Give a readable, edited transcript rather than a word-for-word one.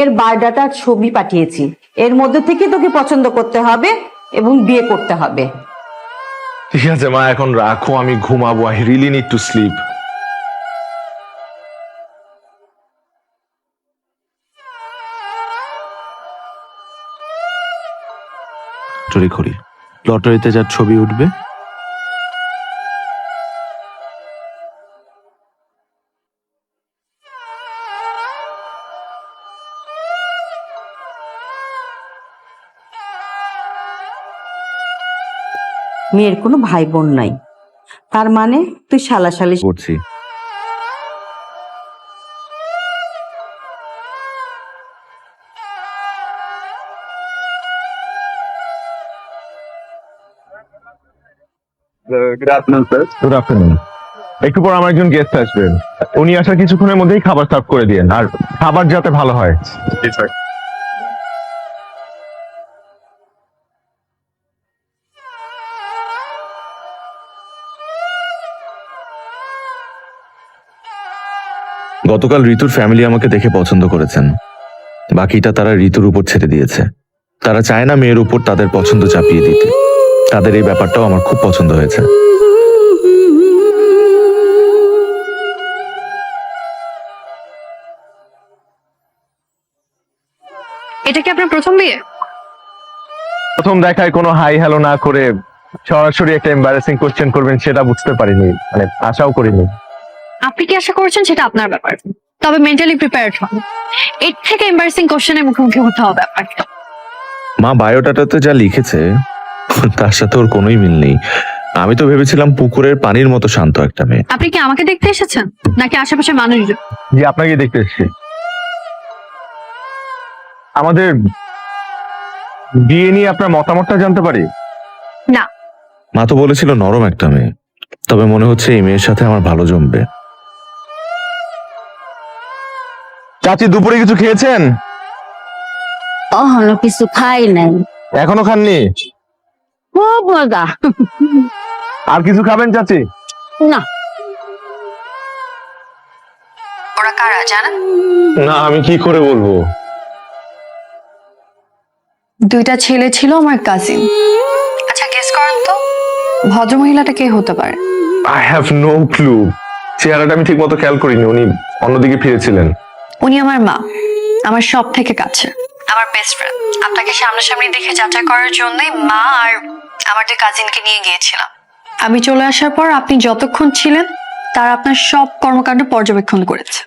এর বায়োডাটার ছবি পাঠিয়েছি, এর মধ্যে থেকে তোকে পছন্দ করতে হবে এবং বিয়ে করতে হবে। ঠিক আছে মা, এখন রাখো, আমি ঘুমাবো। I really need to sleep. Lottery করি, লটারিতে যার ছবি উঠবে মেয়ের কোনো ভাই বোন নাই, তার মানে তুই শালাশালি করছি। Good afternoon. একটু পর আমার একজন গেস্ট আসবেন, উনি আসার কিছুক্ষণের মধ্যেই খাবার সার্ভ করে দিয়েন, আর খাবার যাতে ভালো হয়। গতকাল ঋতুর ফ্যামিলি আমাকে দেখে পছন্দ করেছেন, বাকিটা তারা ঋতুর উপর ছেড়ে দিয়েছে। তারা চায় না মেয়ের উপর তাদের পছন্দ চাপিয়ে দিতে। তাদের এই ব্যাপারটাও আমার খুব পছন্দ হয়েছে। এটা কি আপনার প্রথম বিয়ে? প্রথম দেখায় কোনো হাই হ্যালো না করে সরাসরি একটা এম্বারেসিং কোশ্চেন করবেন সেটা বুঝতে পারিনি, মানে আশাও করিনি। আপনি কি আশা করছেন সেটা আপনার ব্যাপার, তবে মেন্টালি প্রিপেয়ার্ড হন। এর থেকে এম্বারেসিং কোশ্চেনের মুখোমুখি হতে হবে আপনাকে। মা বায়োডাটাতে যা লিখেছে তার সাথে ওর কোনোই মিল নেই। আমি তো ভেবেছিলাম পুকুরের পানির মতো শান্ত একটা মেয়ে। আপনি কি আমাকে দেখতে এসেছেন নাকি আশেপাশে মানুষজন? জি, আপনাকে দেখতে এসেছি। আমাদের বিয়ে নিয়ে আপনার মতামতটা জানতে পারি? না। মা তো বলেছিল নরম একটা মেয়ে, তবে মনে হচ্ছে এই মেয়ের সাথে আমার ভালো জমবে। চাচি, দুপুরে কিছু খেয়েছেন? এখনো কিছু খাই নাই। এখনো খাননি? খুব মজা। আর কিছু খাবেন চাচি? না। ওরা কারা জানেন? না, আমি কি করে বলবো। দুইটা ছেলে ছিল আমার কাজিন। আচ্ছা গেস করেন তো ভদ্রমহিলাটা কে হতে পারে? I have no clue. চেহারাটা আমি ঠিক মতো খেয়াল করিনি, উনি অন্যদিকে ফিরেছিলেন। উনি আমার মা, আমার সব থেকে কাছে, আমার বেস্ট ফ্রেন্ড। আপনাকে সামনাসামনি দেখে যাচাই করার জন্যই মা আর আমার দুই কাজিনকে নিয়ে গিয়েছিলাম। আমি চলে আসার পর আপনি যতক্ষণ ছিলেন তারা আপনার সব কর্মকাণ্ড পর্যবেক্ষণ করেছে।